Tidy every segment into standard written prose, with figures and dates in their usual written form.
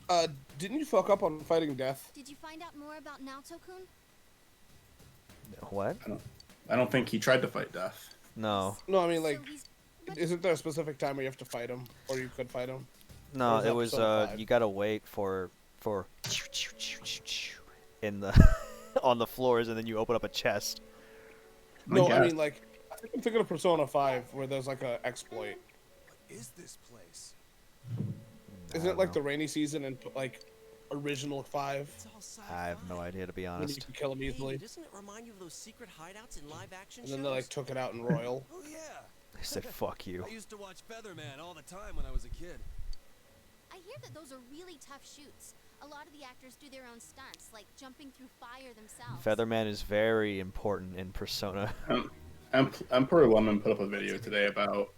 Uh, didn't you fuck up on fighting Death? Did you find out more about Naoto-kun? What? I don't think he tried to fight Death. No. No, I mean So like, he's... isn't there a specific time where you have to fight him, or you could fight him? No, is it that was episode 5? you gotta wait for in the on the floors, and then you open up a chest. No, I guess. mean like, I think I'm thinking of Persona 5 where there's like a exploit. What is this place? Isn't it like the rainy season and like original 5? It's all sci-fi. I have no idea, to be When you honest. can kill him easily, Hey, doesn't it remind you of those secret hideouts in live action and then they like took it out in Royal. Oh yeah. They said fuck you. I used to watch Featherman all the time when I was a kid. I hear that those are really tough shoots. A lot of the actors do their own stunts, like jumping through fire themselves. Featherman is very important in Persona. Emperor Lemon put up a video today about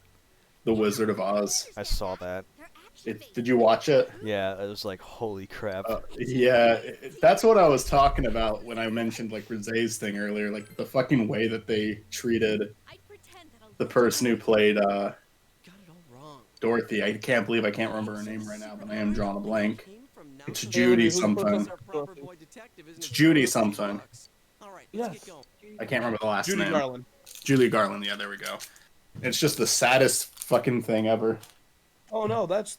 the Wizard of Oz. I saw that. They're action-based. Did you watch it? Yeah, it was like, holy crap. Yeah, that's what I was talking about when I mentioned like Rize's thing earlier. Like the fucking way that they treated I'd pretend that the person who played Got it all wrong. Dorothy. I can't believe I can't remember her name right now, but I am drawing a blank. Came from It's Naoto-kun. Judy who's the something. person- Our proper boy detective, isn't It's it? Judy something. All right, Yes. let's get going. I can't remember the last Judy name. Garland. Julia Garland. Yeah, there we go. It's just the saddest fucking thing ever. Oh no, that's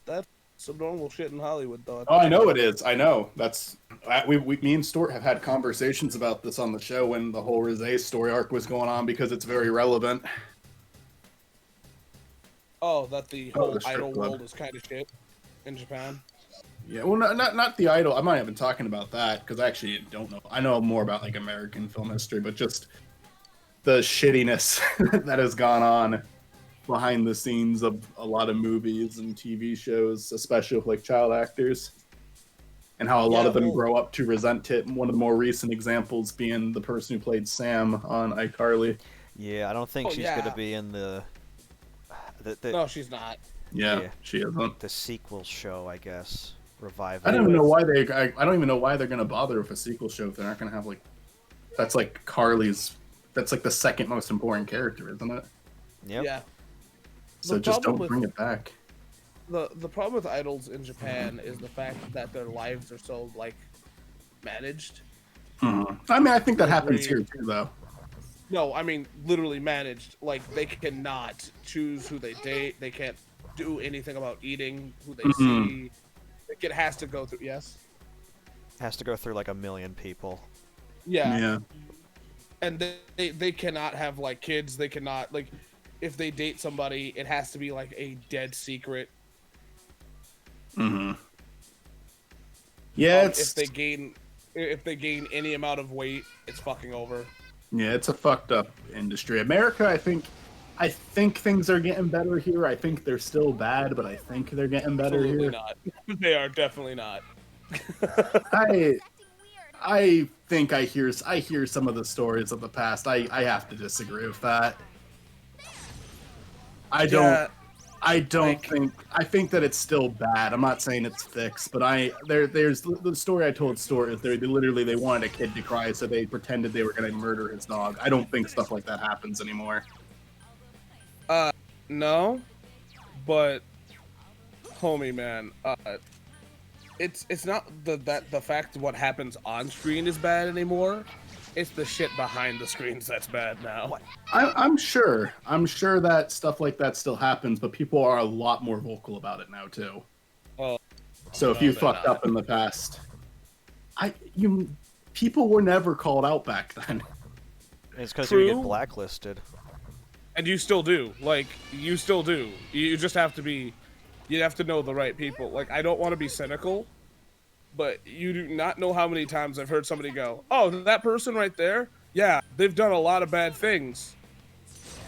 some normal shit in Hollywood though. Oh, I know it is. I know. That's me and Stuart have had conversations about this on the show when the whole Rize story arc was going on because it's very relevant. Oh, that the Oh, whole the strip idol club. world is kind of shit in Japan. Yeah, well, not the idol. I'm not even talking about that because I actually don't know. I know more about like American film history, but just the shittiness that has gone on behind the scenes of a lot of movies and TV shows, especially with like child actors, and how a lot Yeah, of them well- grow up to resent it. And one of the more recent examples being the person who played Sam on iCarly. Yeah, I don't think Oh, she's yeah. gonna be in the No, she's not. Yeah, she isn't. the sequel show, I guess. Revival. I don't even know why I don't even know why they're gonna bother with a sequel show if they're not gonna have like. That's like Carly's. That's like the second most important character, isn't it? Yep. Yeah. So The just problem don't with- bring it back. The problem with idols in Japan is the fact that their lives are so like managed. I mean, I think that I happens agree. here too, though. No, I mean literally managed. Like they cannot choose who they date. They can't do anything about eating who they see. Like, it has to go through. Yes. Has to go through like a million people. Yeah. And they cannot have like kids. They cannot like if they date somebody, it has to be like a dead secret. Yeah, If they gain any amount of weight, it's fucking over. yeah, it's a fucked up industry. America, I think things are getting better here. I think they're still bad, but I think they're getting better Absolutely here. not. They are definitely not. I think I hear some of the stories of the past. I have to disagree with that. I think that it's still bad. I'm not saying it's fixed, but there's the story I told Stuart is they wanted a kid to cry, so they pretended they were going to murder his dog. I don't think stuff like that happens anymore. No, but homie, man, it's not the fact what happens on screen is bad anymore. It's the shit behind the screens that's bad now. I'm sure that stuff like that still happens, but people are a lot more vocal about it now too. Oh, So if no, you they're fucked not. up in the past, people were never called out back then. It's because you get True. blacklisted. And you still do. Like, you still do. You just have to be... You have to know the right people. Like, I don't want to be cynical, but you do not know how many times I've heard somebody go, oh, that person right there? Yeah, they've done a lot of bad things.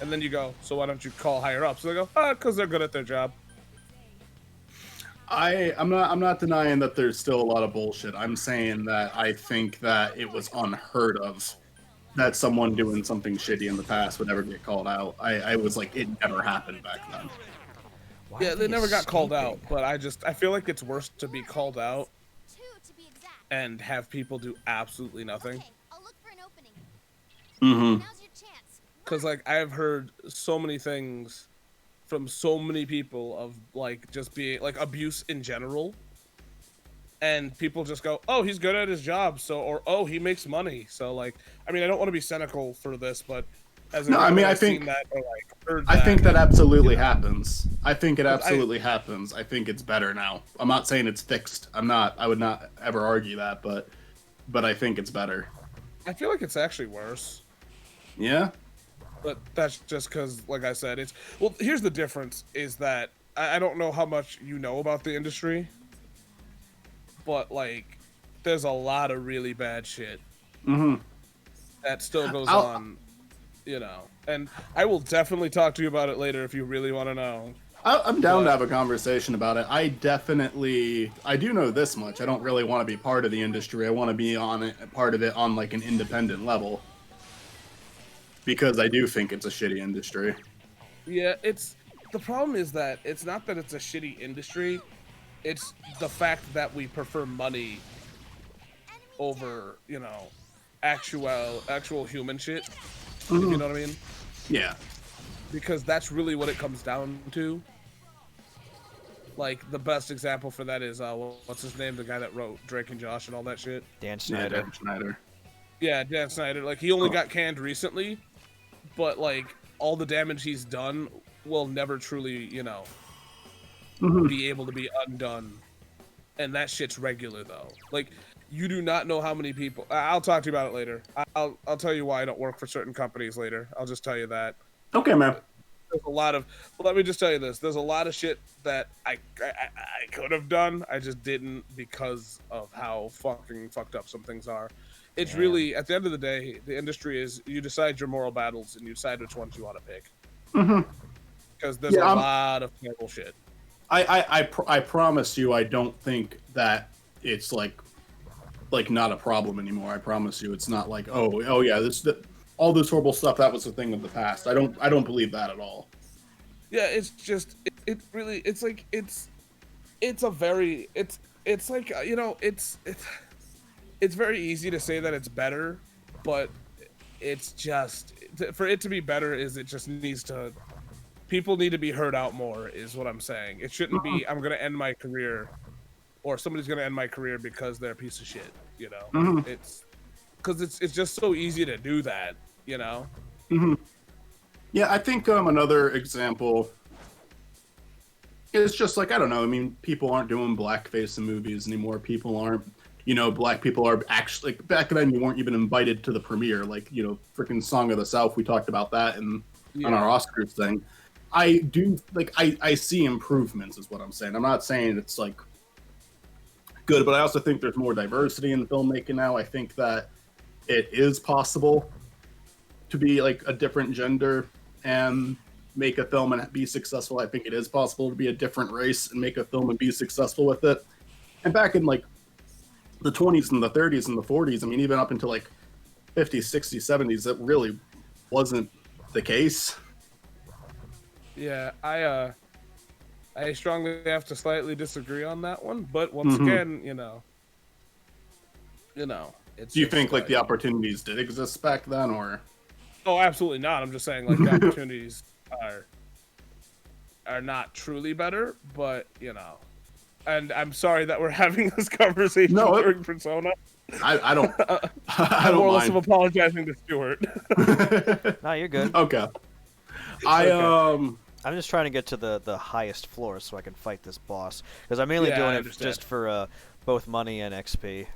And then you go, so why don't you call higher up? So they go, because they're good at their job. I'm not denying that there's still a lot of bullshit. I'm saying that I think that it was unheard of that someone doing something shitty in the past would ever get called out. I was like, it never happened back then. Why Yeah, are they never got called out, escaping? but I feel like it's worse to be called out Two, to be exact. and have people do absolutely nothing. Okay, I'll look for an opening. Mm-hmm. Now's your chance. Because, like, I've heard so many things from so many people of, like, just being, like, abuse in general. and people just go, "Oh, he's good at his job," so or "Oh, he makes money." So like, I mean, I don't want to be cynical for this, but as No, I anyone mean, I that's think- seen that or like heard I think that absolutely you know. happens. I think it 'Cause absolutely happens. I think it's better now. I'm not saying it's fixed. I would not ever argue that, but I think it's better. I feel like it's actually worse. Yeah. But that's just because, like I said, it's well. Here's the difference: is that I don't know how much you know about the industry, but like, there's a lot of really bad shit Mm-hmm. that still goes I'll- on, you know. And I will definitely talk to you about it later if you really want to know. I'm down to But- have a conversation about it. I do know this much. I don't really want to be part of the industry. I want to be on it, part of it on like an independent level, because I do think it's a shitty industry. Yeah, it's the problem is that it's not that it's a shitty industry; it's the fact that we prefer money over, you know, actual human shit. If you know what I mean? Yeah. Because that's really what it comes down to. Like the best example for that is what's his name, the guy that wrote Drake and Josh and all that shit. Dan Yeah, Schneider. Dan Schneider. Yeah, Dan Snyder. Like he only got canned recently, but like all the damage he's done will never truly, you know, be able to be undone. And that shit's regular though. Like you do not know how many people. I'll talk to you about it later. I'll tell you why I don't work for certain companies later. I'll just tell you that. Okay, man. There's a lot of. Well, let me just tell you this. There's a lot of shit that I could have done. I just didn't because of how fucking fucked up some things are. It's Damn. really at the end of the day, the industry is you decide your moral battles and you decide which ones you want to pick. Because there's Yeah, a I'm- lot of terrible shit. I promise you, I don't think that it's like not a problem anymore. I promise you, it's not like oh yeah, all this horrible stuff, that was the thing of the past. I don't believe that at all. Yeah, it's just it really it's like it's a very it's like you know it's very easy to say that it's better, but it's just for it to be better is it just needs to people need to be heard out more is what I'm saying. It shouldn't be I'm gonna end my career or somebody's gonna end my career because they're a piece of shit. You know, it's because it's just so easy to do that. You know. Yeah, I think another example is just like I don't know. I mean, people aren't doing blackface in movies anymore. People aren't, black people are actually like, back then you weren't even invited to the premiere. Like freaking Song of the South. We talked about that on our Oscars thing. I do like I see improvements is what I'm saying. I'm not saying it's like good, but I also think there's more diversity in filmmaking now. I think that it is possible to be like a different gender and make a film and be successful. I think it is possible to be a different race and make a film and be successful with it. And back in like the 20s and the 30s and the 40s, I mean, even up until like 50s, 60s, 70s, that really wasn't the case. Yeah, I strongly have to slightly disagree on that one, but once again, you know, it's. Do you just, think like the opportunities did exist back then, or? Oh, absolutely not. I'm just saying like the opportunities are not truly better, but and I'm sorry that we're having this conversation during Persona. I don't. I I'm don't more or less of mind. apologizing to Stuart. No, you're good. Okay. I'm just trying to get to the highest floor so I can fight this boss because I'm mainly Yeah, I doing it understand. just for both money and XP.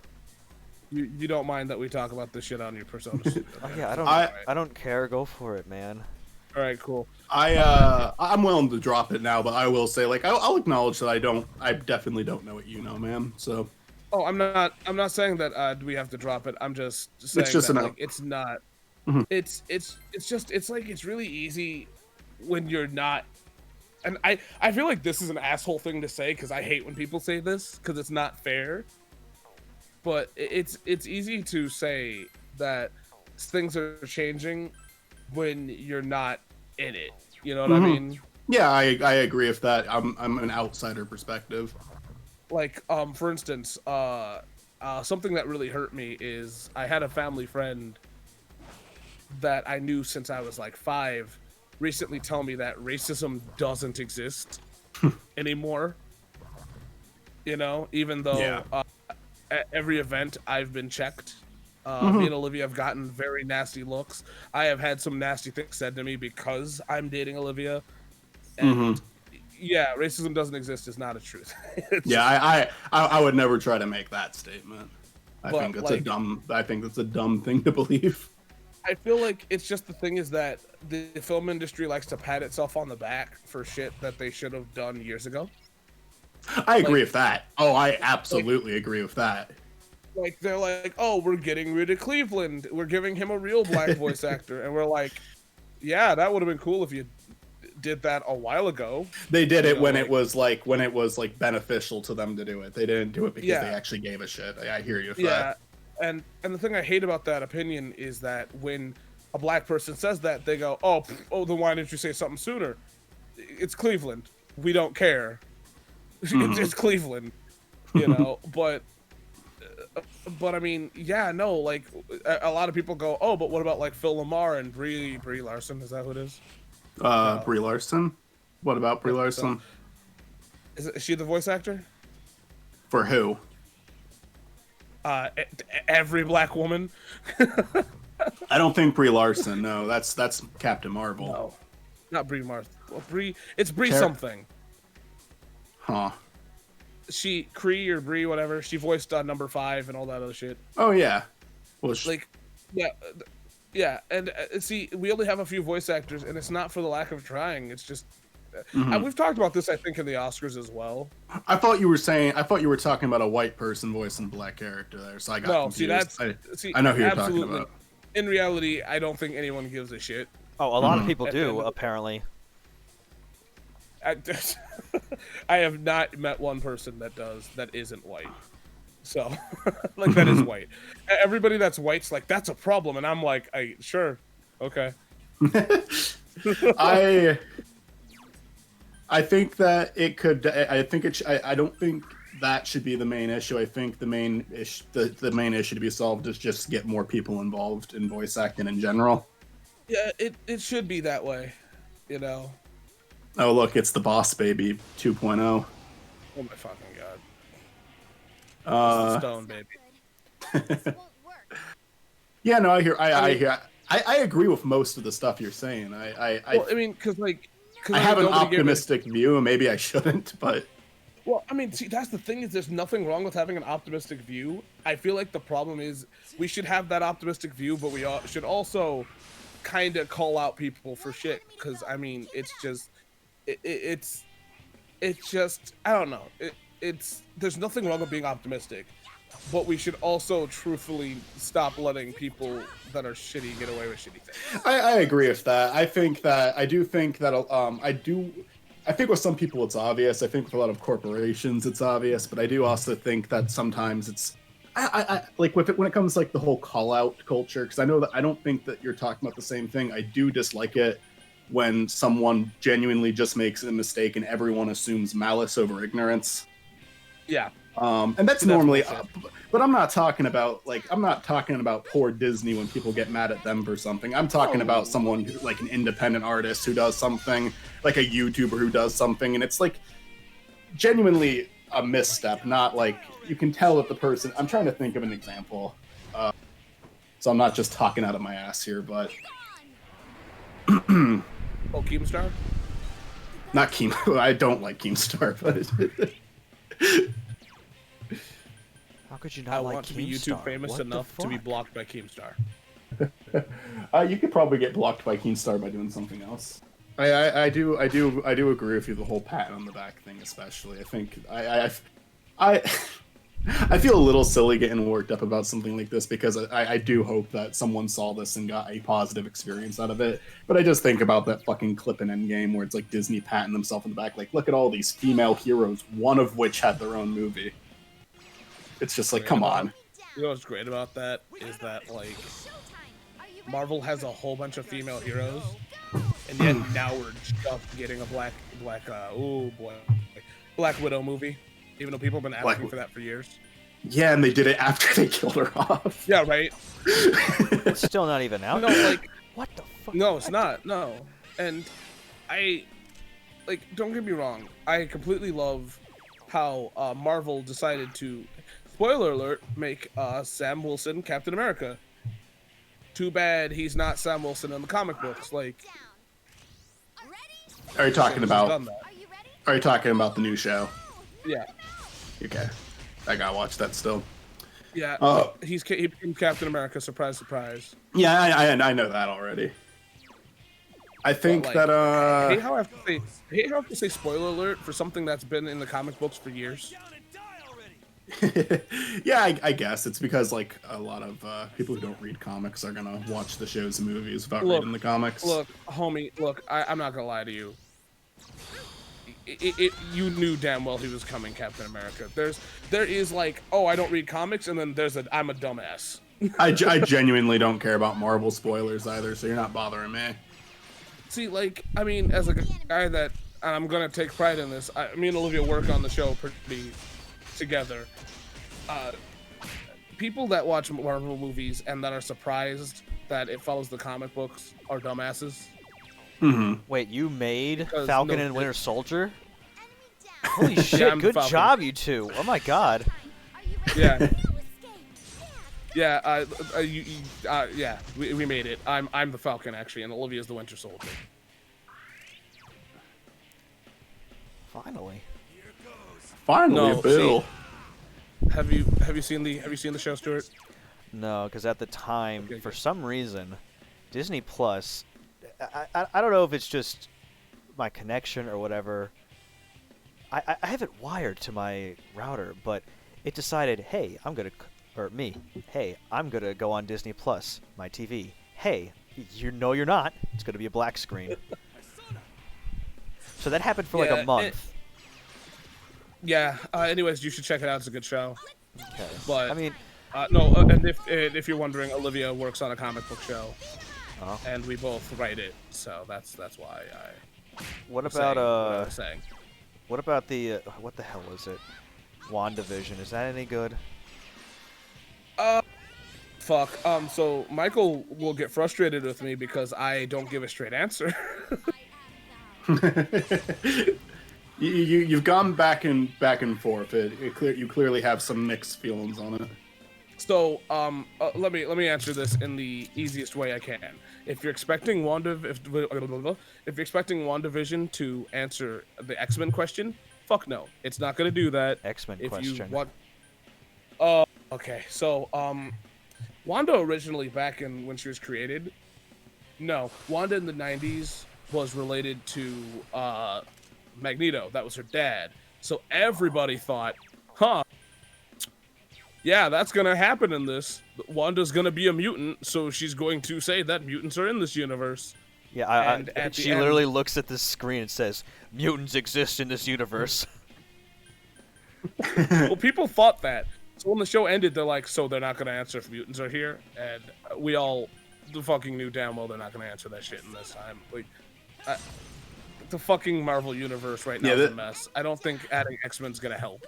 You don't mind that we talk about this shit on your Persona? Studio, Oh okay. yeah, I don't care. Go for it, man. All right, cool. I'm willing to drop it now, but I will say, like, I'll acknowledge that I definitely don't know what you know, man. So Oh, I'm not saying that we have to drop it. I'm just saying just that an- like, it's not. It's just it's like it's really easy when you're not. And I feel like this is an asshole thing to say because I hate when people say this because it's not fair. But it's easy to say that things are changing when you're not in it. You know what I mean? yeah, I agree with that. I'm an outsider perspective. Like for instance something that really hurt me is I had a family friend that I knew since I was like 5 recently tell me that racism doesn't exist anymore. You know, even though Yeah. at every event I've been checked. Mm-hmm. Me and Olivia have gotten very nasty looks. I have had some nasty things said to me because I'm dating Olivia. And yeah, racism doesn't exist is not a truth. It's Yeah, I would never try to make that statement. I But, think that's like- a dumb. I think that's a dumb thing to believe. I feel like it's just the thing is that the film industry likes to pat itself on the back for shit that they should have done years ago. I agree with that. Oh, I absolutely agree with that. Like they're like, oh, we're getting rid of Cleveland. We're giving him a real black voice actor, and we're like, yeah, that would have been cool if you did that a while ago. They did it know, when like- it was like beneficial to them to do it. They didn't do it because Yeah. they actually gave a shit. I hear you with Yeah, that. and the thing I hate about that opinion is that when a black person says that, they go, oh, then why didn't you say something sooner? It's Cleveland. We don't care. It's Cleveland, you know. But I mean, yeah, no. Like a lot of people go, oh, but what about like Phil Lamar and Brie Larson? Is that who it is? Brie Larson. What about Brie Larson? Is she the voice actor? For who? Every black woman. I don't think Brie Larson. No, that's Captain Marvel. No, not Brie Marth. Well, Brie. It's Brie Car- something. Huh. She Cree or Brie, whatever. She voiced Number 5 and all that other shit. Oh yeah. Well, Like, yeah, and see, we only have a few voice actors, and it's not for the lack of trying. It's just we've talked about this, I think, in the Oscars as well. I thought you were talking about a white person voicing a black character there, so I got No, confused. see, I know who you're absolutely. talking about. In reality, I don't think anyone gives a shit. Oh, a lot of people And- do, and- apparently. I have not met one person that isn't white. So, like, that is white. Everybody that's white's like, that's a problem, and I'm like, sure, okay. I think that it could. I don't think that should be the main issue. I think the main issue to be solved is just get more people involved in voice acting in general. Yeah, it should be that way, you know. Oh look, it's the Boss Baby 2.0. Oh my fucking god. It's the Stone baby. This won't work. Yeah, no, I hear. I agree with most of the stuff you're saying. Well, I mean, because like, I have an nobody gave optimistic view, and maybe I shouldn't, but Well, I mean, see, that's the thing is there's nothing wrong with having an optimistic view. I feel like the problem is we should have that optimistic view, but we should also kind of call out people for shit. Because, I mean, it's just, it's just, I don't know. There's nothing wrong with being optimistic, but we should also truthfully stop letting people that are shitty get away with shitty things. I agree with that. I think that I think with some people it's obvious. I think with a lot of corporations it's obvious, but I do also think that sometimes it's I like when it comes to like the whole call out culture, because I know that I don't think that you're talking about the same thing. I do dislike it when someone genuinely just makes a mistake and everyone assumes malice over ignorance. Yeah. And that's That's normally, bullshit. but I'm not talking about poor Disney when people get mad at them for something. I'm talking about someone who, like an independent artist who does something, like a YouTuber who does something, and it's like genuinely a misstep. Not like you can tell that the person. I'm trying to think of an example, so I'm not just talking out of my ass here, but Oh, Keemstar? not Keem. I don't like Keemstar, but. How could you I not like want to be Keemstar? YouTube famous What the enough to be fuck? blocked by Keemstar. You could probably get blocked by Keemstar by doing something else. I do agree with you. The whole pat on the back thing, especially. I think I feel a little silly getting worked up about something like this because I do hope that someone saw this and got a positive experience out of it. But I just think about that fucking clip in Endgame where it's like Disney patting themselves in the back, like, look at all these female heroes, one of which had their own movie. It's just like, come on. You know what's great about that is that, like, Marvel has a whole bunch of female heroes, and yet now we're just getting a Black Widow movie, even though people have been asking for that for years. Yeah, and they did it after they killed her off. Yeah, right? It's still not even out. No, yet. like, What the fuck? no, it's not, no. And don't get me wrong, I completely love how Marvel decided to, spoiler alert, make Sam Wilson Captain America. Too bad he's not Sam Wilson in the comic books. Like, Down. Ready? Are you talking he's about? done that. Are you ready? Are you talking about the new show? Yeah, Okay, I gotta watch that still. yeah. He became Captain America. Surprise, surprise. Yeah, I know that already. I think like, that I hate how I have to say spoiler alert for something that's been in the comic books for years. Down and die already. yeah, I guess it's because like a lot of people who don't read comics are gonna watch the shows and movies without Look, reading the comics. Look, homie, I'm not gonna lie to you. You knew damn well he was coming Captain America. There is like, oh, I don't read comics, and then there's I'm a dumbass. I genuinely don't care about Marvel spoilers either, so you're not bothering me. See, like, I mean, as a guy that, and I'm gonna take pride in this, me and Olivia work on the show pretty together. People that watch Marvel movies and that are surprised that it follows the comic books are dumbasses. Wait, you made Because Falcon no- and Winter Soldier? Enemy down. Holy Yeah, shit, I'm good Falcon. job, you two. Oh my god. Are you ready? Yeah, No escape. Yeah. yeah. We made it. I'm the Falcon actually, and Olivia's the Winter Soldier. Finally. Finally, No, Bill. Have you seen the show, Stuart? No, because at the time, Okay, for good. some reason, Disney Plus, I don't know if it's just my connection or whatever. I have it wired to my router, but it decided, hey, I'm gonna go on Disney Plus, my TV. Hey, you're not. It's gonna be a black screen. So that happened for like Yeah, a month. Yeah. Anyways, you should check it out. It's a good show. Okay. But I mean, no. And if you're wondering, Olivia works on a comic book show, oh. and we both write it. So that's why I. What was about saying what I was saying. what about the what the hell is it? WandaVision. Is that any good? Fuck. So Michael will get frustrated with me because I don't give a straight answer. You've gone back and forth. You clearly have some mixed feelings on it. So, let me answer this in the easiest way I can. If you're expecting WandaVision to answer the X-Men question, fuck no, it's not gonna do that. X-Men If question. you want, oh, okay. So, Wanda originally, back in when she was created, no, Wanda in the '90s was related to Magneto. That was her dad. So everybody thought, huh? Yeah, that's gonna happen in this. Wanda's gonna be a mutant, so she's going to say that mutants are in this universe. Yeah, And at the she end- literally looks at this screen and says, "Mutants exist in this universe." Well, people thought that. So when the show ended, they're like, so they're not gonna answer if mutants are here, and we all fucking knew damn well they're not gonna answer that shit in this time. Like, the fucking Marvel universe right now Yeah, is a that- mess. I don't think adding X-Men's gonna help.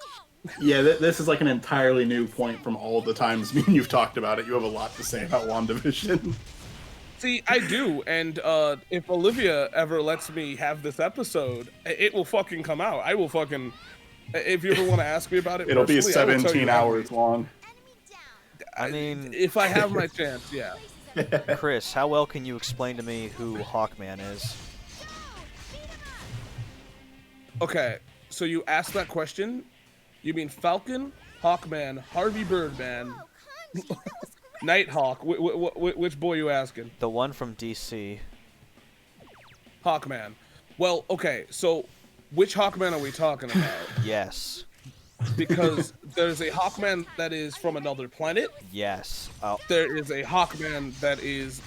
Yeah, this is like an entirely new point from all the times me and you've talked about it. You have a lot to say about WandaVision. See, I do, and if Olivia ever lets me have this episode, it will fucking come out. I will fucking. If you ever want to ask me about it, It'll be personally, I will tell 17 you hours long. Enemy down. I mean, If I have my chance, yeah. Chris, how well can you explain to me who Hawkman is? Okay, so you asked that question. You mean Falcon, Hawkman, Harvey Birdman, Oh, Kanji, that was great. Nighthawk? Which boy you asking? The one from DC. Hawkman. Well, okay, so which Hawkman are we talking about? Yes. Because there's a Hawkman that is from another planet. Yes. There is a Hawkman that is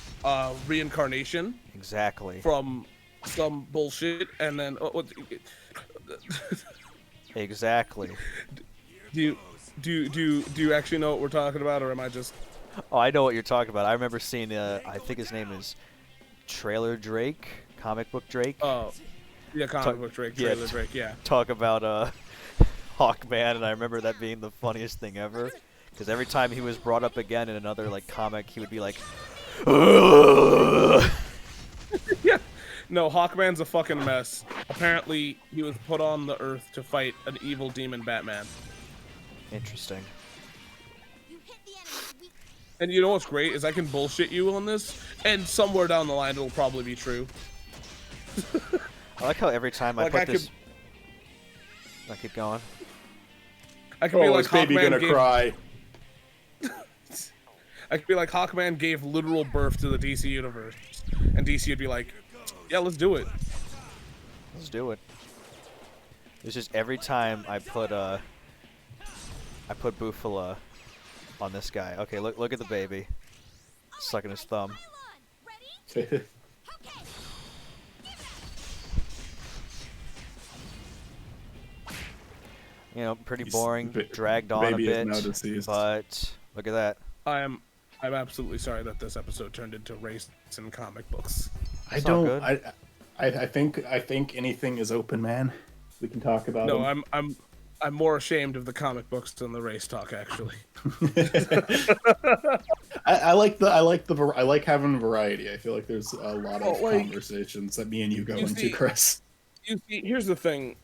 reincarnation Exactly. from some bullshit, and then Exactly. do you actually know what we're talking about, or am I just? Oh, I know what you're talking about. I remember seeing. I think his name is Trailer Drake, comic book Drake. Oh, yeah, comic book Drake, yeah, trailer Drake, yeah. Talk about Hawkman, and I remember that being the funniest thing ever. Because every time he was brought up again in another like comic, he would be like, "Ugh." Yeah, No, Hawkman's a fucking mess. Apparently, he was put on the Earth to fight an evil demon Batman. Interesting. You hit the enemy's weak. And you know what's great is I can bullshit you on this, and somewhere down the line it'll probably be true. I like how every time I Like, put I could- this. I keep going. I could be Oh, like is baby Hawkman gonna gave, cry? I could be like Hawkman gave literal birth to the DC universe, and DC would be like, "Yeah, let's do it." Let's do it. It's just every time I put Bufala on this guy. Okay, look at the baby. Sucking his thumb. Pile on. Ready? Okay. You know, pretty He's- boring, ba- dragged on a baby is bit. now deceased. But look at that. I'm absolutely sorry that this episode turned into race and comic books. I It's all don't. good. I think anything is open, man. We can talk about No, them. I'm more ashamed of the comic books than the race talk actually. I like having variety. I feel like there's a lot of like, conversations that me and you go you into, see- Chris. You see, here's the thing.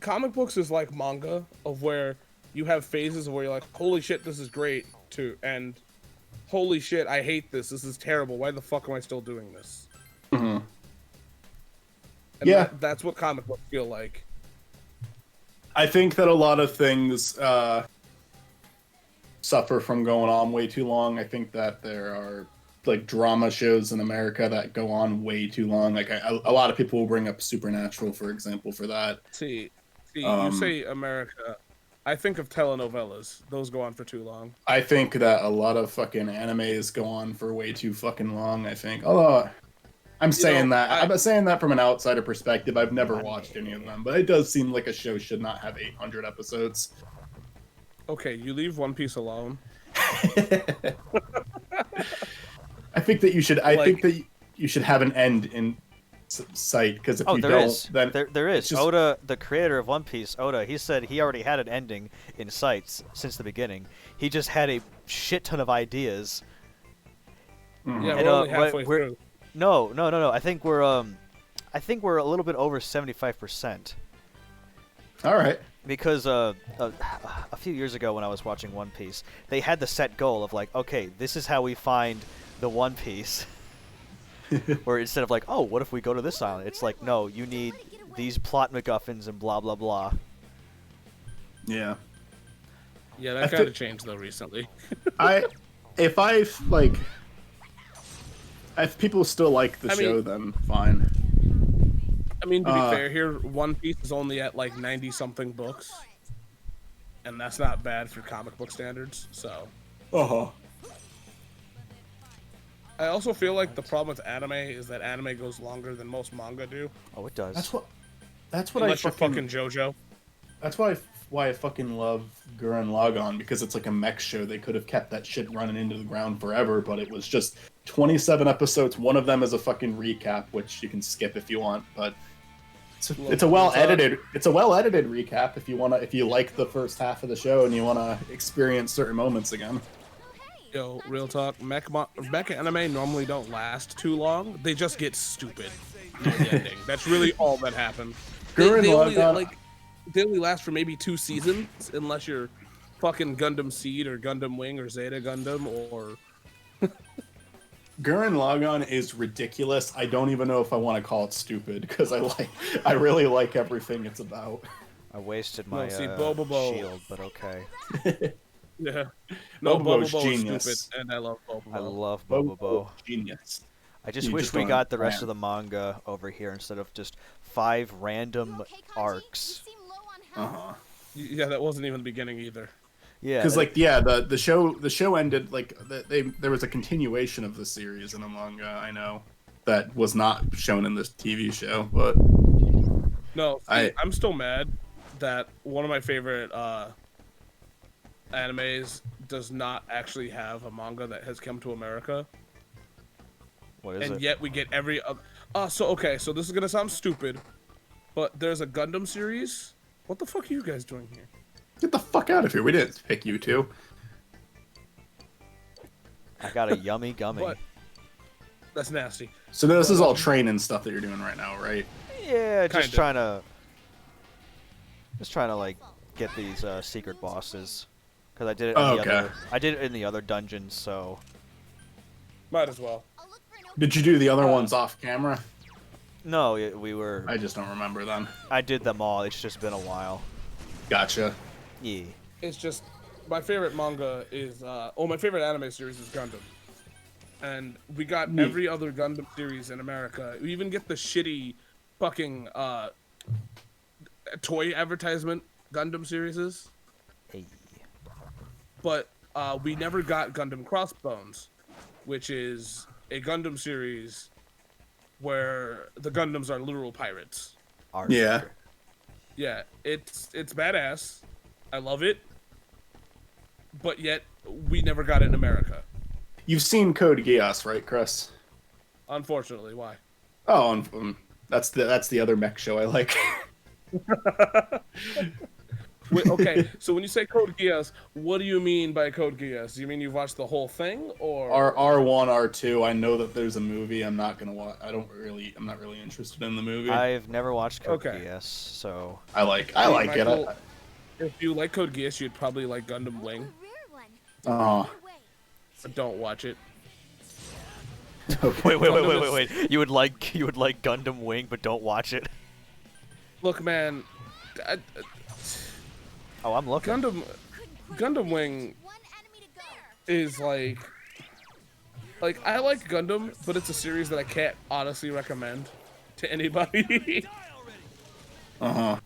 Comic books is like manga, of where you have phases of where you're like, holy shit, this is great, to and holy shit, I hate this. This is terrible. Why the fuck am I still doing this? Mhm. And Yeah. that's what comic books feel like. I think that a lot of things suffer from going on way too long. I think that there are like drama shows in America that go on way too long. Like a lot of people will bring up Supernatural, for example, for that. See, you Um, say America, I think of telenovelas. Those go on for too long. I think that a lot of fucking animes go on for way too fucking long. I think, although I'm saying know, that I'm saying that from an outsider perspective. I've never I watched any of mean- them, but it does seem like a show should not have 800 episodes. Okay, you leave One Piece alone. I think that you should. I Like- think that you should have an end in sight, because if Oh, you there don't, is. then There is. it's just- Oda, the creator of One Piece, Oda, he said he already had an ending in sights since the beginning. He just had a shit ton of ideas. Mhm. Yeah, And, we're only we're- halfway we're- through. No. I think we're a little bit over 75%. All right. Because a few years ago when I was watching One Piece, they had the set goal of like, okay, this is how we find the One Piece. Or instead of like, oh, what if we go to this island? It's like, no, you need these plot MacGuffins and blah blah blah. Yeah. Yeah, I that thi- kind of changed though recently. If people still like the I mean- show, then fine. I mean, to be Uh, fair here, One Piece is only at like 90-something books. And that's not bad for comic book standards, so. Uh-huh. I also feel like the problem with anime is that anime goes longer than most manga do. Oh, it does. That's what Unless I you're fucking JoJo. That's why I fucking love Gurren Lagann, because it's like a mech show. They could have kept that shit running into the ground forever, but it was just 27 episodes. One of them is a fucking recap, which you can skip if you want, but it's a well edited recap if you like the first half of the show and you want to experience certain moments again. Yo, real talk, mecha anime normally don't last too long. They just get stupid near the ending. That's really all that happened. Gurren They Lagann- only last for maybe 2 seasons, unless you're fucking Gundam Seed or Gundam Wing or Zeta Gundam or... Gurren Lagann is ridiculous. I don't even know if I want to call it stupid, because I really like everything it's about. I wasted No, my see, Bobobo- shield, but okay. Yeah. No, Bobobo's Bobobo is genius. stupid, and I love Bobobo. I love Bobo Bobobo. Genius. I just You wish just we don't got the rest understand. of the manga over here instead of just 5 random arcs. You seem low on health. Uh-huh. Yeah, that wasn't even the beginning either. Yeah, Because the show ended like there was a continuation of the series in the manga. I know that was not shown in this TV show, but No, I- I'm still mad that one of my favorite animes does not actually have a manga that has come to America, what is and it? yet we get every. So this is gonna sound stupid, but there's a Gundam series. What the fuck are you guys doing here? get the fuck out of here. We didn't pick you two. I got a yummy gummy. What? That's nasty. So this is all training stuff that you're doing right now, right? Yeah, just Kinda. trying to like get these secret bosses, because I did it. In the Okay. other, I did it in the other dungeons, so Might as well. I'll look for an Did you do the other ones off camera? no, we were. I just don't remember then. I did them all. It's just been a while. Gotcha. Yeah. It's just my favorite manga is my favorite anime series is Gundam. And we got Neat. every other Gundam series in America. We even get the shitty fucking toy advertisement Gundam series. Hey. But we never got Gundam Crossbones, which is a Gundam series where the Gundams are literal pirates. Art. Yeah. Yeah, it's badass. I love it. But yet we never got it in America. You've seen Code Geass, right, Chris? Unfortunately, why? Oh, that's the other mech show I like. Wait, okay, so when you say Code Geass, what do you mean by Code Geass? Do you mean you've watched the whole thing, or R1, R2. I know that there's a movie. I'm not gonna watch. I'm not really interested in the movie. I've never watched Code Okay. Geass, so I like it. Michael, if you like Code Geass, you'd probably like Gundam a Wing, rare one. Oh. Your way. but don't watch it. wait. Gundam is- You would like Gundam Wing, but don't watch it. Look, man, Oh, I'm looking. Gundam Wing One enemy to go. is like I like Gundam, but it's a series that I can't honestly recommend to anybody Uh-huh.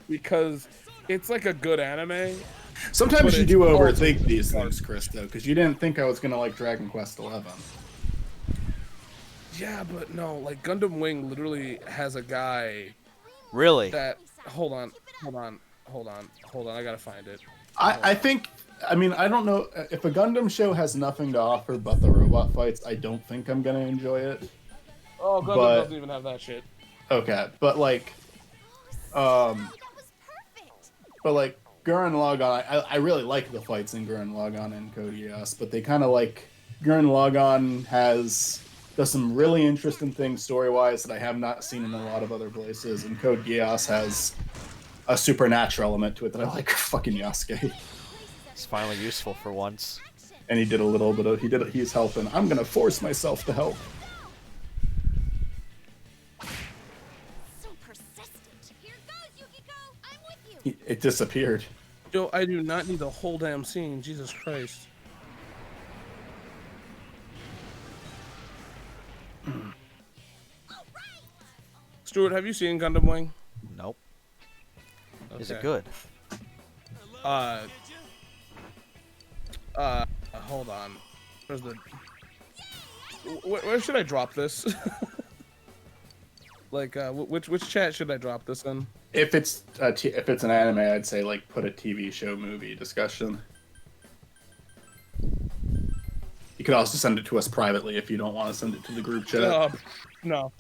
because it's like a good anime. Sometimes But you it's do also overthink these hard. things, Chris, though, because you didn't think I was gonna like Dragon Quest XI. Yeah, but no, like Gundam Wing literally has a guy Really? that hold on, I gotta find it. I think. I mean, I don't know if a Gundam show has nothing to offer but the robot fights. I don't think I'm gonna enjoy it. Oh, Gundam But- doesn't even have that shit. Okay, but like, That was perfect. Gurren Lagann, I really like the fights in Gurren Lagann and Code Geass, but they kind of like Gurren Lagann does some really interesting things story-wise that I have not seen in a lot of other places, and Code Geass has a supernatural element to it that I like. Fucking Yasuke, It's finally useful for once. and he did a little bit of he's helping. I'm gonna force myself to help. So persistent. Here goes, Yukiko. I'm with you. It disappeared. Yo, I do not need the whole damn scene. Jesus Christ. Stuart, have you seen Gundam Wing? Nope. Is it Okay. good? Hold on. Where's the? Where should I drop this? Like, which chat should I drop this in? If it's an anime, I'd say like put a TV show movie discussion. You could also send it to us privately if you don't want to send it to the group chat. No.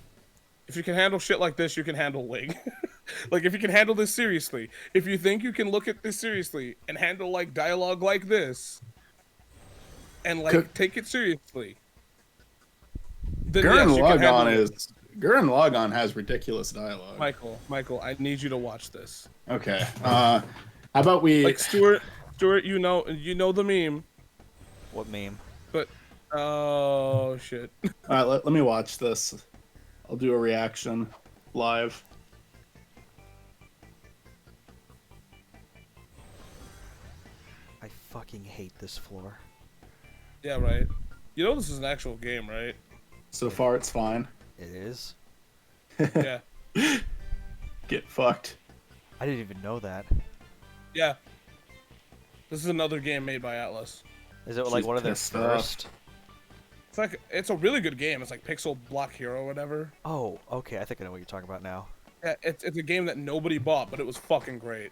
If you can handle shit like this, you can handle Wing. Like, if you can handle this seriously, if you think you can look at this seriously and handle like dialogue like this, and like Could- take it seriously, then Gurren yes, you can handle Lagann it. Gurren Lagann has ridiculous dialogue. Michael, I need you to watch this. Okay. How about we? Like Stuart, you know the meme, What meme? but oh shit. All right, let me watch this. I'll do a reaction live. I fucking hate this floor. Yeah, right. You know this is an actual game, right? So far, it's fine. It is? Yeah. Get fucked. I didn't even know that. Yeah. This is another game made by Atlas. Is it like She's one of their pissed off. first? It's a really good game. It's like Pixel Block Hero or whatever. Oh, okay. I think I know what you're talking about now. Yeah, it's a game that nobody bought, but it was fucking great.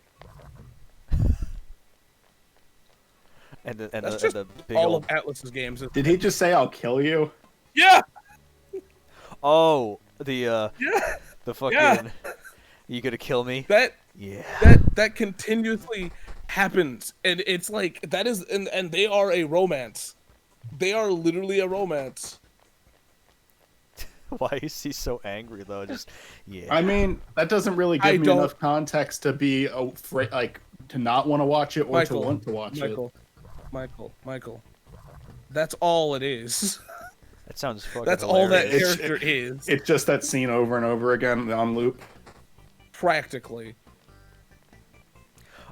And the That's and just the big all old. of Atlas's games. Did he just say I'll kill you? Yeah, Oh, the yeah. the fucking. Yeah. You gonna kill me? That Yeah. that continuously happens, and it's like that is, and they are a romance. They are literally a romance. Why is he so angry though? Just yeah. I mean, that doesn't really I give me don't- enough context to be like to not want to watch it or Michael, to want to watch it. Michael. That's all it is. That sounds fucking That's all that hilarious. character is. It's just that scene over and over again on loop. Practically.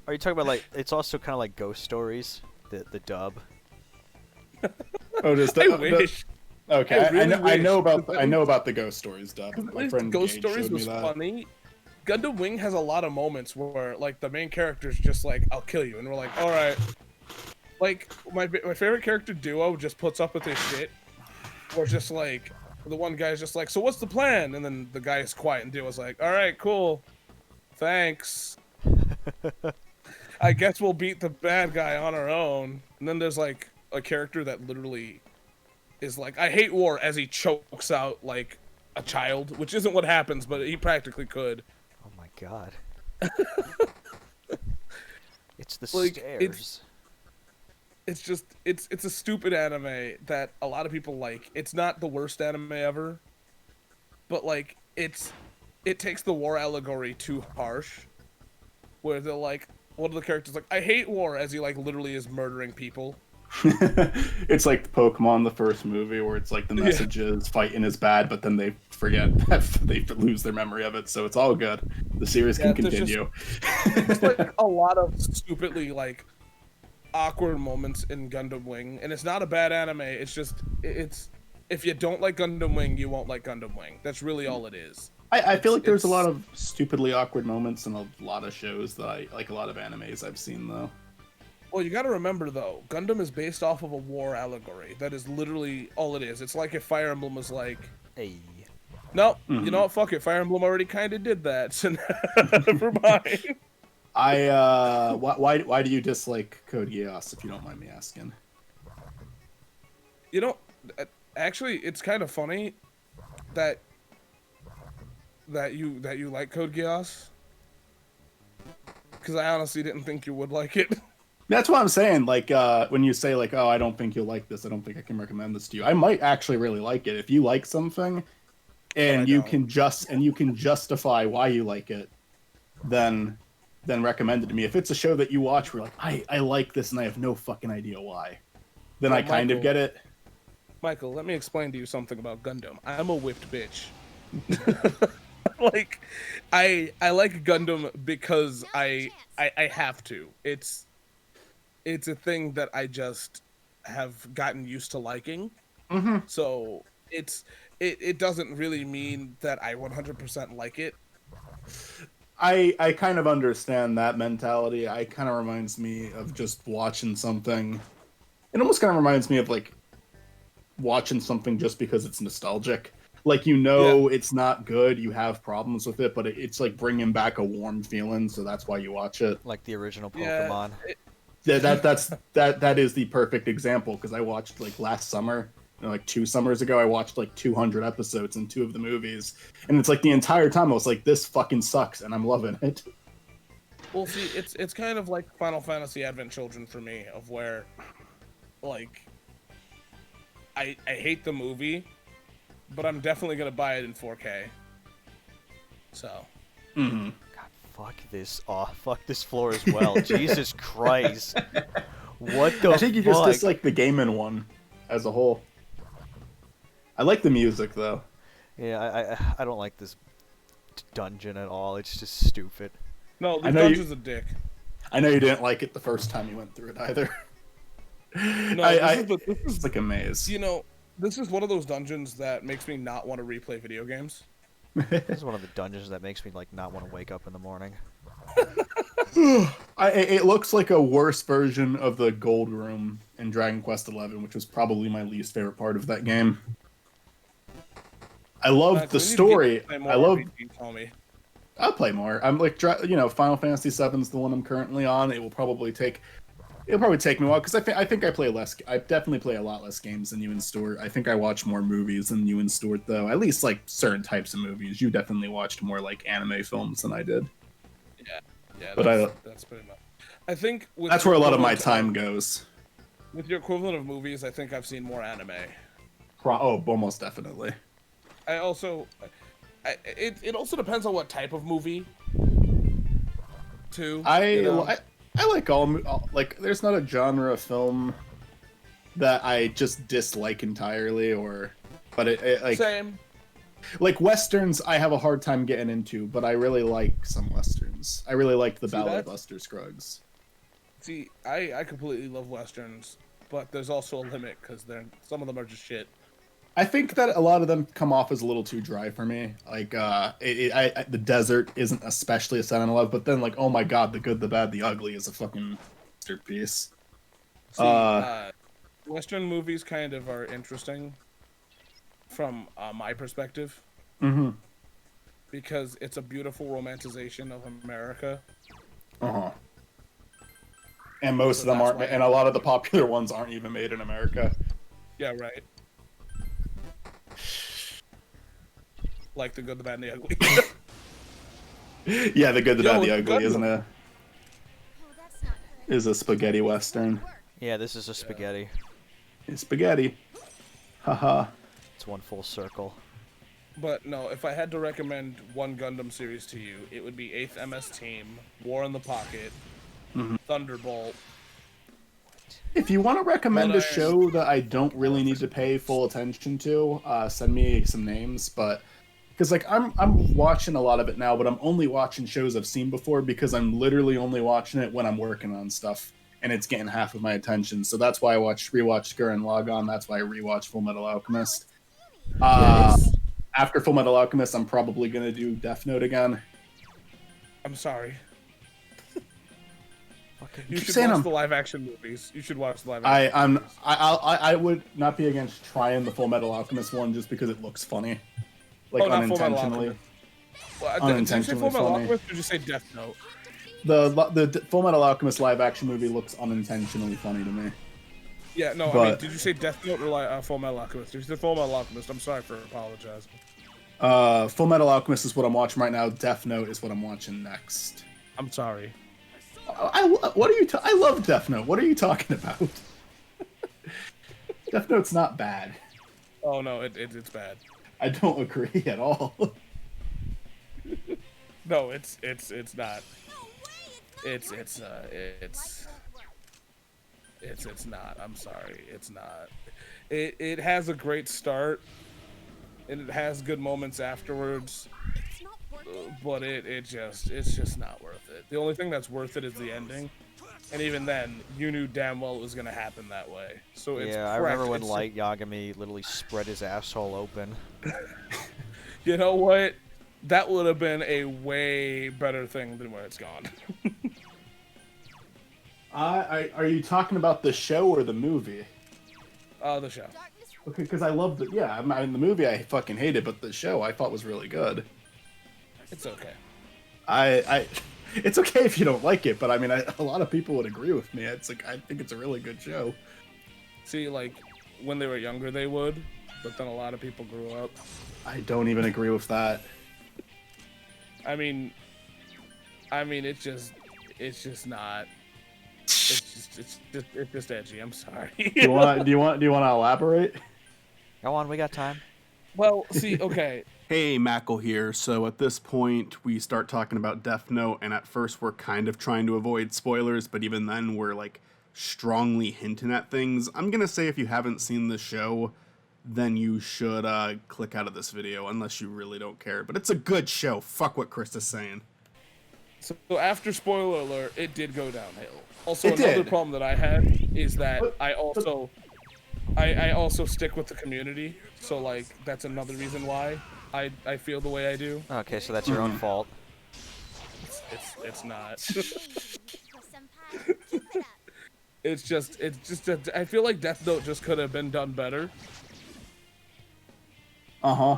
Are you talking about like? It's also kind of like Ghost Stories, the dub. Oh, just I wish. Okay, I I, really know, I know wish, about because I know about the Ghost Stories dub. At My least friend Ghost Gage Stories showed me was that. funny. Gundam Wing has a lot of moments where like the main character's just like, "I'll kill you," and we're like, "All right." Like my favorite character duo just puts up with this shit, or just like the one guy's just like, "So what's the plan?" And then the guy is quiet, and duo's like, "All right, cool, thanks. I guess we'll beat the bad guy on our own." And then there's like a character that literally is like, "I hate war," as he chokes out like a child, which isn't what happens, but he practically could. Oh my god. It's the Like, stairs. It's just it's a stupid anime that a lot of people like. It's not the worst anime ever, but like it takes the war allegory too harsh, where they're like, one of the characters like, "I hate war," as he like literally is murdering people. It's like Pokemon, the first movie, where it's like the message is fighting is bad, but then they forget that they lose their memory of it, so it's all good. The series can Yeah, there's just- continue. It's like a lot of stupidly like awkward moments in Gundam Wing, and it's not a bad anime. It's just it's if you don't like Gundam Wing, you won't like Gundam Wing. That's really all it is. I feel like there's a It's- lot of stupidly awkward moments in a lot of shows that I like. A lot of animes I've seen though. Well, you got to remember though, Gundam is based off of a war allegory. That is literally all it is. It's like if Fire Emblem was like, Hey. no, you know what? Fuck it. Fire Emblem already kind of did that, so never mind. Why do you dislike Code Geass, if you don't mind me asking? You know, actually, it's kind of funny that you like Code Geass, because I honestly didn't think you would like it. That's what I'm saying. Like when you say like, "Oh, I don't think you'll like this. I don't think I can recommend this to you." I might actually really like it. If you like something, and you don't. can justify why you like it, then recommend it to me. If it's a show that you watch, where like, I like this and I have no fucking idea why, then Well, I kind of Michael- get it. Michael, let me explain to you something about Gundam. I'm a whipped bitch. Like, I like Gundam because I have to. It's a thing that I just have gotten used to liking. Mm-hmm. So it doesn't really mean that I 100% like it. I kind of understand that mentality. I kind of reminds me of just watching something. It almost kind of reminds me of like watching something just because it's nostalgic. Like, you know, it's not good, you have problems with it, but it's like bringing back a warm feeling, so that's why you watch it. Like the original Yeah, Pokemon. That is the perfect example, because I watched like last summer, like 2 summers ago, I watched like 200 episodes in 2 of the movies, and it's like the entire time I was like, this fucking sucks, and I'm loving it. Well, see, it's kind of like Final Fantasy Advent Children for me, of where, like, I hate the movie, but I'm definitely gonna buy it in 4K. So, Mm-hmm. God, fuck this. Oh, fuck this floor as well. Jesus Christ. What the I think you just fuck? dislike the gaming one as a whole. I like the music though. Yeah, I don't like this dungeon at all. It's just stupid. no, the I know you- dungeon's a dick. I know you didn't like it the first time you went through it either. No, this is It's like a maze. you know, this is one of those dungeons that makes me not want to replay video games. This is one of the dungeons that makes me like not want to wake up in the morning. It looks like a worse version of the Gold Room in Dragon Quest XI, which was probably my least favorite part of that game. I love Michael, the we need to story. get- play more I love. RPGs, homie. I'll play more. I'm like, Final Fantasy VII is the one I'm currently on. It'll probably take me a while, because I think I play less. I definitely play a lot less games than you and Stuart. I think I watch more movies than you and Stuart, though. At least like certain types of movies. You definitely watched more like anime films than I did. Yeah, But that's pretty much. I think with That's your where a lot of my equivalent time goes. With your equivalent of movies, I think I've seen more anime. Almost definitely. I also, it also depends on what type of movie. Too. I like like. There's not a genre of film that I just dislike entirely, but it like Same. like westerns. I have a hard time getting into, but I really like some westerns. I really liked the See, Ballad of that's- Buster Scruggs. See, I completely love westerns, but there's also a limit because some of them are just shit. I think that a lot of them come off as a little too dry for me. Like, the desert isn't especially a sign of love, but then like, oh my god, The Good, the Bad, the Ugly is a fucking masterpiece. See, Western movies kind of are interesting from my perspective Mm-hmm. because it's a beautiful romanticization of America. Uh-huh. And most So of them that's aren't, why- and a lot of the popular ones aren't even made in America. Yeah, right. Like The Good, the Bad, and the Ugly. Yeah, The Good, the Yo, Bad, the it's Ugly good. isn't Oh, that's not good. is a spaghetti western. Yeah, this is a spaghetti. It's spaghetti. Haha. It's one full circle. But no, if I had to recommend one Gundam series to you, it would be 8th MS Team, War in the Pocket, Thunderbolt. If you want to recommend a But I- show that I don't really need to pay full attention to, send me some names. But because like I'm watching a lot of it now, but I'm only watching shows I've seen before because I'm literally only watching it when I'm working on stuff, and it's getting half of my attention. So that's why I rewatched Gurren Lagann. That's why I rewatched Full Metal Alchemist. After Full Metal Alchemist, I'm probably gonna do Death Note again. I'm sorry. You keep should saying watch I'm- the live action movies. You should watch the live I action. I would not be against trying the Full Metal Alchemist one just because it looks funny, like Oh, not Full Metal unintentionally. Well, did you say unintentionally Full Metal funny. Alchemist or did you say Death Note? The Full Metal Alchemist live action movie looks unintentionally funny to me. Yeah, no, I mean, But- did you say Death Note or Full Metal Alchemist? If you said Full Metal Alchemist, I'm sorry for apologizing. Full Metal Alchemist is what I'm watching right now. Death Note is what I'm watching next. I'm sorry. What are you? I love Death Note. What are you talking about? Death Note's not bad. Oh no, it's bad. I don't agree at all. No, it's not. It's not. I'm sorry. It's not. It has a great start, and it has good moments afterwards. It's not working. But it's just not worth it. The only thing that's worth it is the ending, and even then, you knew damn well it was gonna happen that way. So it's Yeah, I correct. remember when It's Light Yagami literally spread his asshole open. you know what? That would have been a way better thing than where it's gone. Are you talking about the show or the movie? The show. Darkness. Okay, because I love the I mean the movie I fucking hated, but the show I thought was really good. It's okay. It's okay if you don't like it, but I mean a lot of people would agree with me. It's like I think it's a really good show. See, like when they were younger, they would, but then a lot of people grew up. I don't even agree with that. I mean, it's just not. It's just edgy. I'm sorry. Do you want to elaborate? Go on, we got time. Well, see, okay. Hey, Mackle here. So at this point, we start talking about Death Note, and at first we're kind of trying to avoid spoilers, but even then we're like strongly hinting at things. I'm gonna say if you haven't seen the show, then you should click out of this video, unless you really don't care. But it's a good show. Fuck what Chris is saying. So after spoiler alert, it did go downhill. Also, It another did. problem that I had is that But- I also stick with the community. So like that's another reason why I feel the way I do. Okay, so that's your own fault. It's not. Senpai, keep it up. it's just I feel like Death Note just could have been done better. Uh-huh.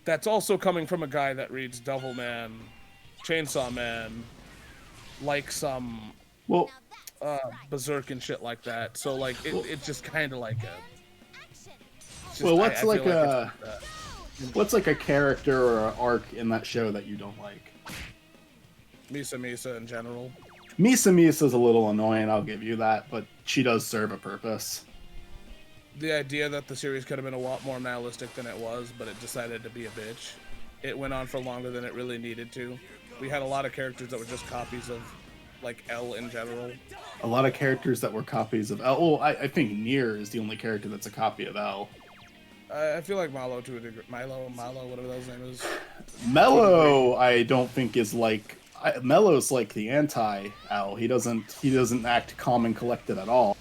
That's also coming from a guy that reads Devilman, Chainsaw Man, like some Well, Now that's right. Berserk and shit like that. So like it's just kind of like a. Action. it's just- Well, what's I feel like it's a- just, what's like a character or an arc in that show that you don't like? Misa in general. Misa's a little annoying, I'll give you that, but she does serve a purpose. the idea that the series could have been a lot more nihilistic than it was, but it decided to be a bitch. It went on for longer than it really needed to. We had a lot of characters that were just copies of, like, L in general. A lot of characters that were copies of L. Well, I think Nier is the only character that's a copy of L. I feel like Malo to a degree. Milo, whatever that name is. Mello, I don't think is like. Mello's like the anti-L. He doesn't act calm and collected at all,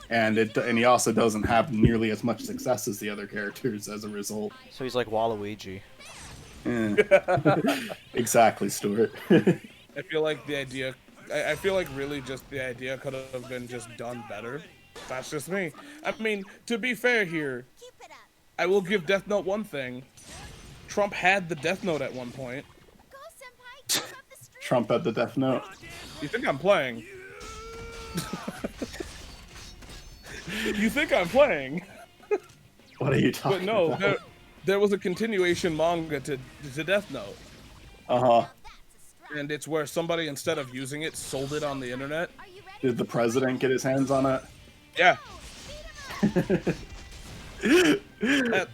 and he also doesn't have nearly as much success as the other characters as a result. So he's like Waluigi. Exactly, Stuart. I feel like the idea. I feel like really just the idea could have been just done better. That's just me. I mean, to be fair here, Keep it up. I will give Death Note one thing. Trump had the Death Note at one point. Go, senpai. Keep up the streak. Trump at the Death Note. You think I'm playing? You think I'm playing? What are you talking But no, about? there was a continuation manga to Death Note. Uh-huh. That's a strike. And it's where somebody, instead of using it, sold it on the internet. Are you ready? Did the president get his hands on it? Yeah, Beat 'em up.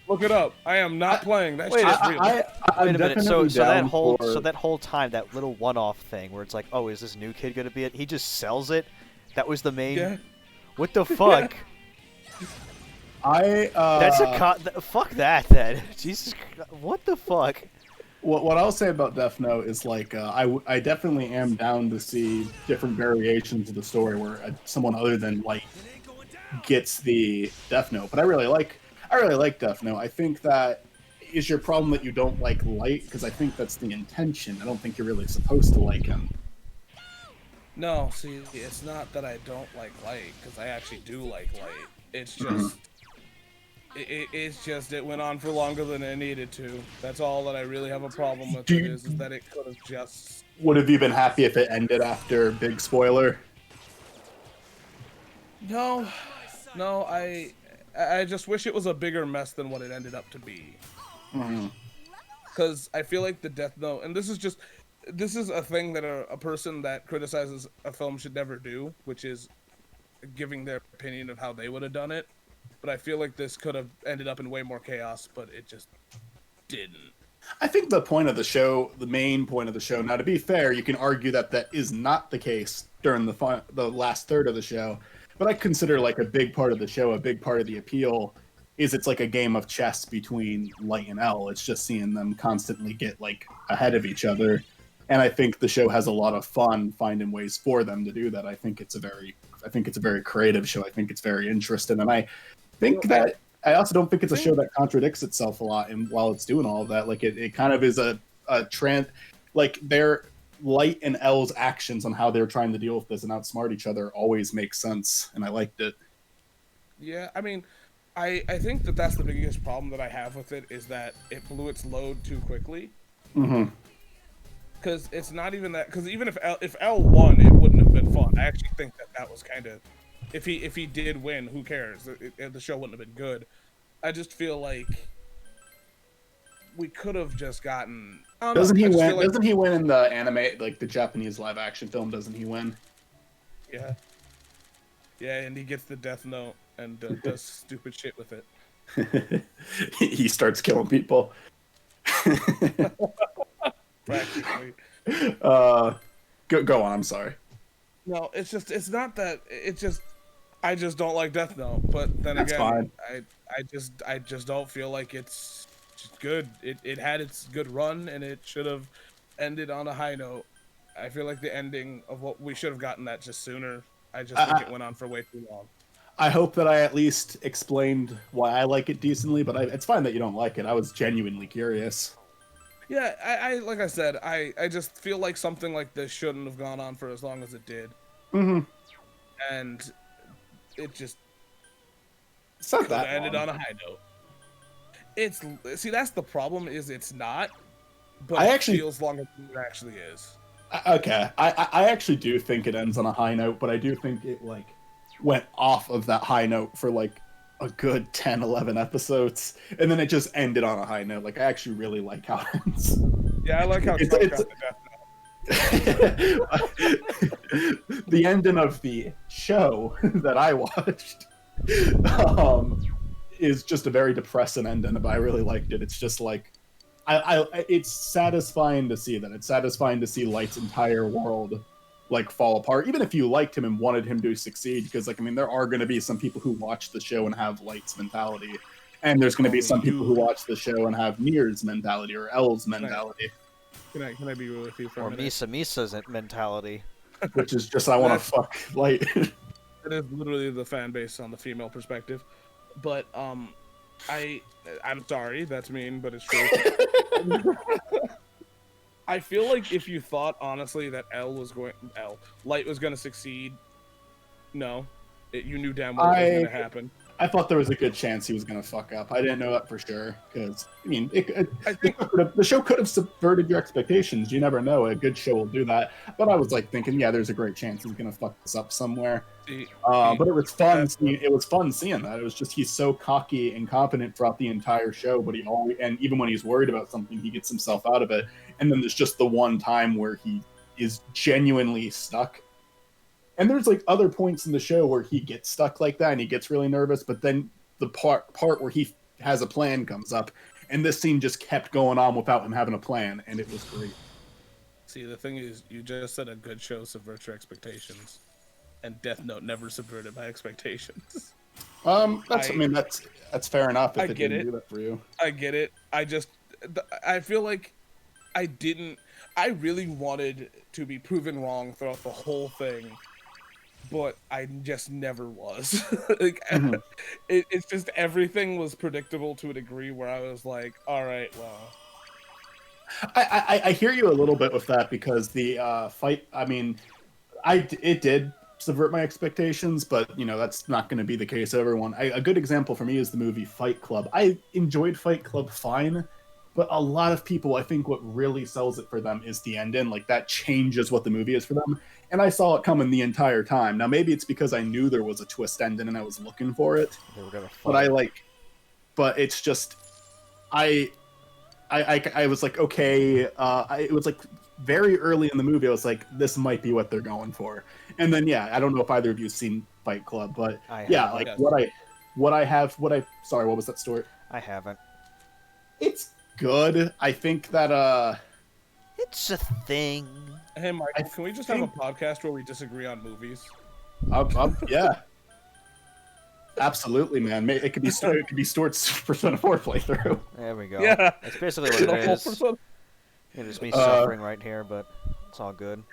look it up. I am not playing. That Wait, shit's real. I'm Wait a minute. So definitely that down whole for- that whole time, that little one-off thing where it's like, oh, is this new kid gonna be it? He just sells it. That was the main. Yeah. What the fuck? That's fuck that then. Jesus, what the fuck? What I'll say about Death Note is like I definitely am down to see different variations of the story where someone other than Light gets the Death Note. But I really like Death Note. I think that is your problem that you don't like Light, because I think that's the intention. I don't think you're really supposed to like him. No, see, it's not that I don't like Light, because I actually do like Light. It's just, it's just it went on for longer than it needed to. That's all that I really have a problem with. Is that it could have just. Would have you been happy if it ended after big spoiler? No, I just wish it was a bigger mess than what it ended up to be. Because I feel like the Death Note, and this is a thing that a person that criticizes a film should never do, which is giving their opinion of how they would have done it. But I feel like this could have ended up in way more chaos, but it just didn't. I think the point of the show, the main point of the show. Now, to be fair, you can argue that that is not the case during the last third of the show. But I consider like a big part of the show, a big part of the appeal, is it's like a game of chess between Light and L. It's just seeing them constantly get like ahead of each other. And I think the show has a lot of fun finding ways for them to do that. I think it's a very creative show. I think it's very interesting. And I think that I also don't think it's a show that contradicts itself a lot. And while it's doing all of that, like it kind of is a trend, like their Light and L's actions on how they're trying to deal with this and outsmart each other always makes sense. And I liked it. Yeah, I mean, I think that that's the biggest problem that I have with it, is that it blew its load too quickly. Mm-hmm. Because it's not even that. Because even if L won, it wouldn't have been fun. I actually think that was kind of, if he did win, who cares? The show wouldn't have been good. I just feel like we could have just gotten. I don't know, Doesn't he I just win? feel like- Doesn't he win in the anime, like the Japanese live action film? Doesn't he win? Yeah. Yeah, and he gets the Death Note and does stupid shit with it. He starts killing people. Practically. Go on. I'm sorry. No, it's not that. I just don't like Death Note. But then That's again, fine. I just don't feel like it's just good. It had its good run, and it should have ended on a high note. I feel like the ending of what we should have gotten that just sooner. I just think it went on for way too long. I hope that I at least explained why I like it decently, but it's fine that you don't like it. I was genuinely curious. Yeah, I like I said, I just feel like something like this shouldn't have gone on for as long as it did. Mm-hmm. And it just It's not could have that ended long. on a high note. See, that's the problem, is it's not, but I it actually- feels longer than it actually is. Okay, I actually do think it ends on a high note, but I do think it like went off of that high note for like a good 10, 11 episodes, and then it just ended on a high note. Like I actually really like how it ends. Yeah, I like how It's- Trump it's- got the Death Note. The ending of the show that I watched is just a very depressing ending, but I really liked it. It's just like, it's satisfying to see that. It's satisfying to see Light's entire world like fall apart, even if you liked him and wanted him to succeed. Because like, I mean, there are going to be some people who watch the show and have Light's mentality, and there's going to be some people who watch the show and have Nier's mentality or L's mentality, Can I be with you for Or a minute? Misa's mentality. which is just I want to fuck Light. It is literally the fan base on the female perspective. But I'm sorry, that's mean, but it's true. I feel like if you thought honestly that Light was going to succeed, no, you knew damn well what was going to happen. I thought there was a good chance he was going to fuck up. I didn't know that for sure because I mean, I think the show could have subverted your expectations. You never know. A good show will do that. But I was like thinking, yeah, there's a great chance he's going to fuck this up somewhere. But it was fun. It was fun seeing that. It was just he's so cocky and confident throughout the entire show, but he always, and even when he's worried about something, he gets himself out of it. And then there's just the one time where he is genuinely stuck. And there's like other points in the show where he gets stuck like that and he gets really nervous, but then the part where he has a plan comes up, and this scene just kept going on without him having a plan, and it was great. See, the thing is, you just said a good show subverts your expectations, and Death Note never subverted my expectations. I mean that's fair enough if I it get didn't it. do that for you. I get it. I feel like I really wanted to be proven wrong throughout the whole thing, but I just never was. Like, it's just everything was predictable to a degree where I was like, all right, well. I hear you a little bit with that because the fight. I mean, it did subvert my expectations, but you know that's not going to be the case. Everyone, a good example for me is the movie Fight Club. I enjoyed Fight Club fine, but a lot of people, I think, what really sells it for them is the ending. Like that changes what the movie is for them, and I saw it coming the entire time. Now maybe it's because I knew there was a twist ending and I was looking for it. They were gonna But but it's just I was like, okay, it was like very early in the movie. I was like, this might be what they're going for. And then, yeah, I don't know if either of you have seen Fight Club, but yeah, like sorry, what was that story? I haven't. It's good. I think that, It's a thing. Hey, Mike, can we just have a podcast where we disagree on movies? yeah. Absolutely, man. It could be Stuart's Persona 4 playthrough. There we go. Yeah. That's basically what it is. It is me suffering right here, but it's all good.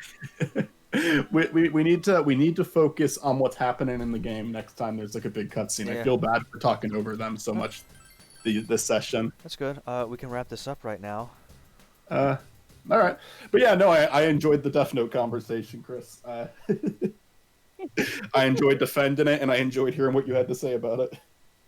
We need to focus on what's happening in the game next time there's like a big cutscene. Yeah. I feel bad for talking over them so much this session. That's good. We can wrap this up right now. All right, but yeah, no, I enjoyed the Death Note conversation, Chris. I enjoyed defending it, and I enjoyed hearing what you had to say about it.